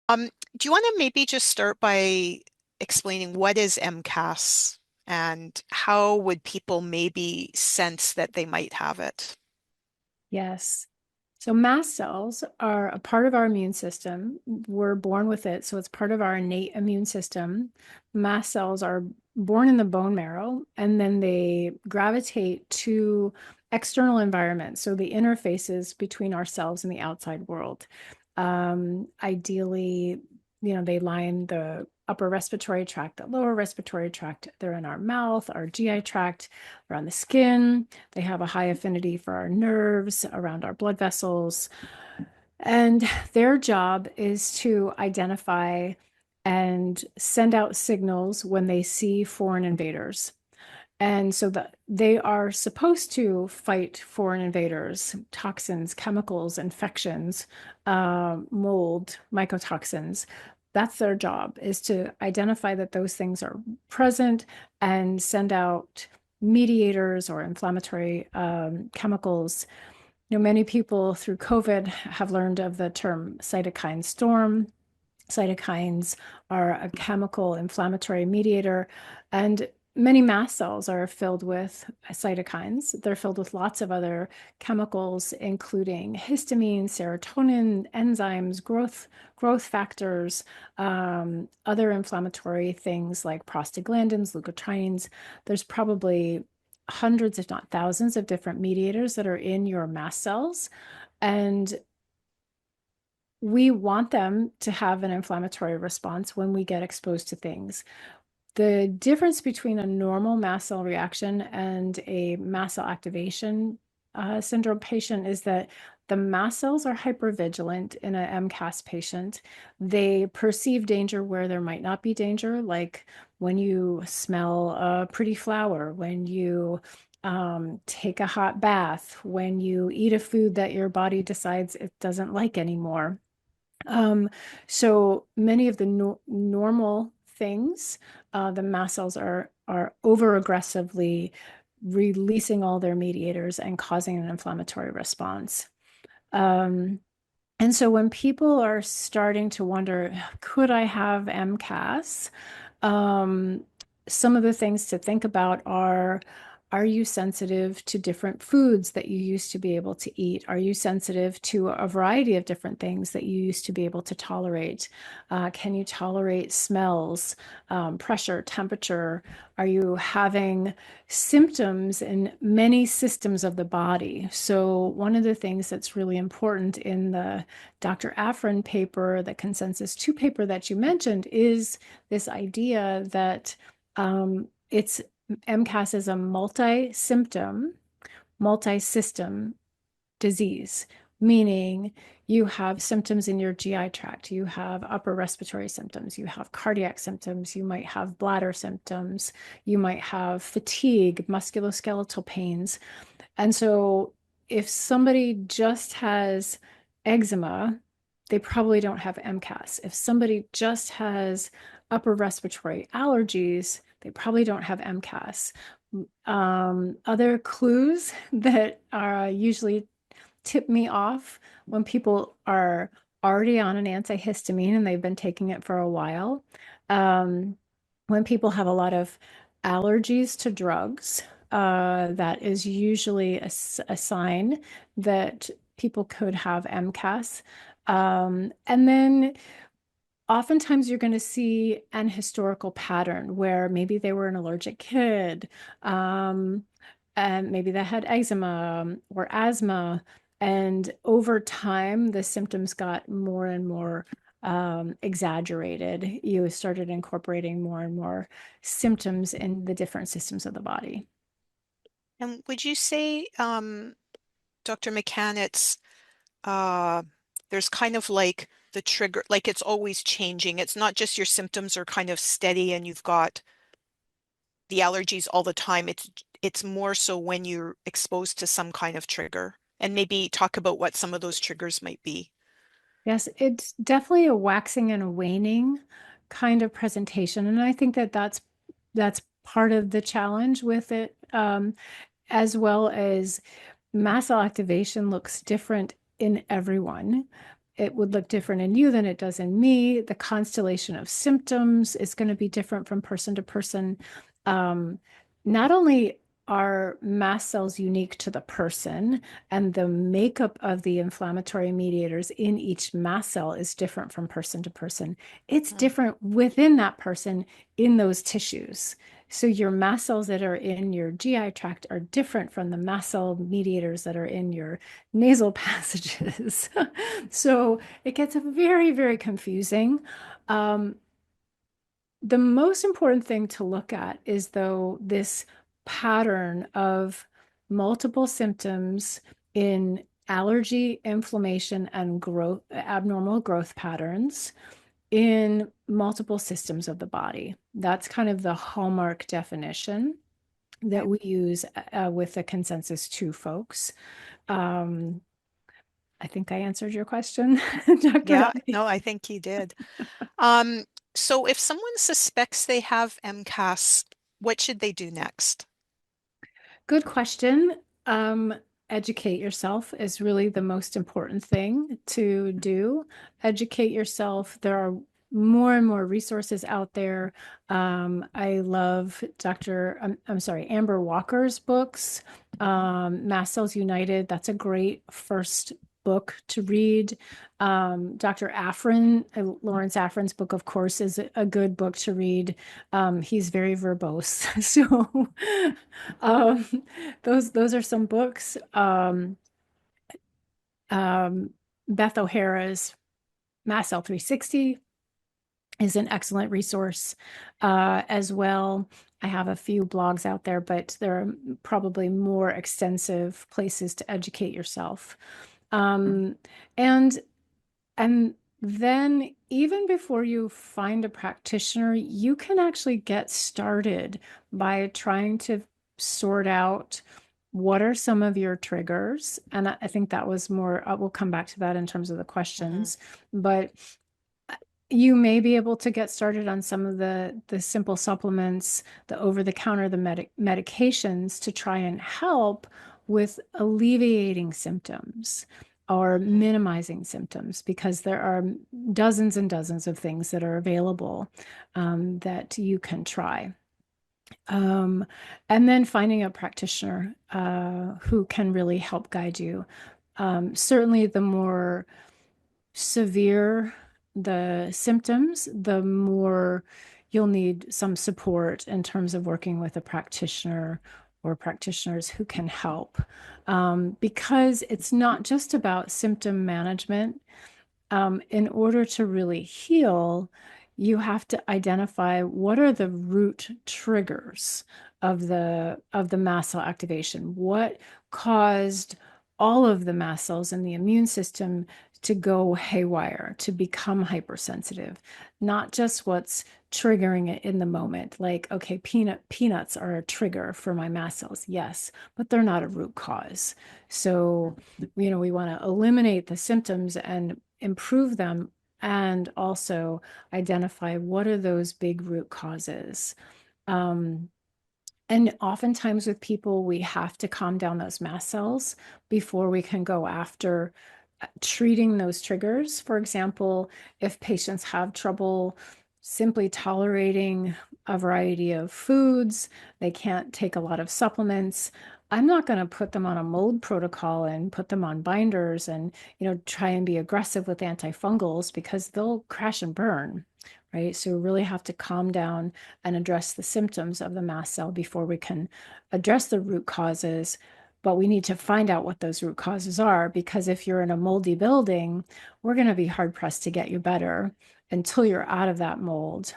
Do you want to maybe just start by explaining what is MCAS and how would people maybe sense that they might have it? Yes. So mast cells are a part of our immune system. We're born with it, so it's part of our innate immune system. Mast cells are born in the bone marrow, and then they gravitate to external environments, so the interfaces between ourselves and the outside world. Ideally, they line the upper respiratory tract, the lower respiratory tract. They're in our mouth, our GI tract, they're on the skin. They have a high affinity for our nerves, around our blood vessels. And their job is to identify and send out signals when they see foreign invaders. And so that they are supposed to fight foreign invaders, toxins, chemicals, infections, mold, mycotoxins. That's their job, is to identify that those things are present and send out mediators or inflammatory chemicals. Many people through COVID have learned of the term cytokine storm. Cytokines are a chemical inflammatory mediator, and many mast cells are filled with cytokines. They're filled with lots of other chemicals, including histamine, serotonin, enzymes, growth factors, other inflammatory things like prostaglandins, leukotrienes. There's probably hundreds, if not thousands, of different mediators that are in your mast cells. And we want them to have an inflammatory response when we get exposed to things. The difference between a normal mast cell reaction and a mast cell activation syndrome patient is that the mast cells are hypervigilant in an MCAS patient. They perceive danger where there might not be danger, like when you smell a pretty flower, when you take a hot bath, when you eat a food that your body decides it doesn't like anymore. Um, so many of the normal things, the mast cells are over aggressively releasing all their mediators and causing an inflammatory response. Um, and so when people are starting to wonder, could I have MCAS? Um, some of the things to think about are you sensitive to different foods that you used to be able to eat? Are you sensitive to a variety of different things that you used to be able to tolerate? Can you tolerate smells, pressure, temperature? Are you having symptoms in many systems of the body? So one of the things that's really important in the Dr. Afrin paper, the Consensus 2 paper that you mentioned, is this idea that it's MCAS is a multi-symptom, multi-system disease, meaning you have symptoms in your GI tract, you have upper respiratory symptoms, you have cardiac symptoms, you might have bladder symptoms, you might have fatigue, musculoskeletal pains. And so if somebody just has eczema, they probably don't have MCAS. If somebody just has upper respiratory allergies, they probably don't have MCAS. Other clues that are usually tip me off when people are already on an antihistamine and they've been taking it for a while. Um, when people have a lot of allergies to drugs, that is usually a sign that people could have MCAS. And then oftentimes you're going to see an historical pattern where maybe they were an allergic kid, um, and maybe they had eczema or asthma. And over time, the symptoms got more and more exaggerated. You started incorporating more and more symptoms in the different systems of the body. And would you say, Dr. McCann, uh, there's kind of like the trigger, like it's always changing. It's not just your symptoms are kind of steady and you've got the allergies all the time. It's more so when you're exposed to some kind of trigger. And maybe talk about what some of those triggers might be. Yes, it's definitely a waxing and a waning kind of presentation, and I think that that's part of the challenge with it, as well as mast cell activation looks different in everyone. it would look different in you than it does in me. The constellation of symptoms is going to be different from person to person. Not only are mast cells unique to the person, and the makeup of the inflammatory mediators in each mast cell is different from person to person, it's Mm. different within that person in those tissues. So your mast cells that are in your GI tract are different from the mast cell mediators that are in your nasal passages. So it gets very, very confusing. Um, the most important thing to look at is, though, this pattern of multiple symptoms in allergy, inflammation, and growth, abnormal growth patterns in multiple systems of the body. That's kind of the hallmark definition that Okay. we use with the consensus 2 folks. Um, I think I answered your question, Dr. Yeah, Henry. no, I think he did. Um, so if someone suspects they have MCAS, what should they do next? Good question. Um, Educate yourself is really the most important thing to do. Educate yourself. There are more and more resources out there. I love I'm sorry, Amber Walker's books, Mast Cells United. That's a great first book to read. Dr. Afrin, Lawrence Afrin's book, of course, is a good book to read. He's very verbose. So um, those are some books. Um, Beth O'Hara's Mast Cell 360 is an excellent resource as well. I have a few blogs out there, but there are probably more extensive places to educate yourself. Um, and and then, even before you find a practitioner, you can actually get started by trying to sort out what are some of your triggers. And I think that was more, we'll come back to that in terms of the Hmm. questions, but you may be able to get started on some of the simple supplements, the over-the-counter, the medications to try and help with alleviating symptoms or Hmm. minimizing symptoms, because there are dozens and dozens of things that are available that you can try. Um, and then finding a practitioner who can really help guide you. Certainly, the more severe the symptoms, the more you'll need some support in terms of working with a practitioner or practitioners who can help. Because it's not just about symptom management. In order to really heal, you have to identify what are the root triggers of the mast cell activation. What caused all of the mast cells in the immune system to go haywire, to become hypersensitive, not just what's triggering it in the moment. Like, okay, peanuts are a trigger for my mast cells, yes, but they're not a root cause. So, we want to eliminate the symptoms and improve them, and also identify what are those big root causes. Um, and oftentimes with people, we have to calm down those mast cells before we can go after treating those triggers. For example, if patients have trouble simply tolerating a variety of foods, they can't take a lot of supplements, I'm not going to put them on a mold protocol and put them on binders and, try and be aggressive with antifungals, because they'll crash and burn. Right. So we really have to calm down and address the symptoms of the mast cell before we can address the root causes. But we need to find out what those root causes are, because if you're in a moldy building, we're going to be hard pressed to get you better until you're out of that mold.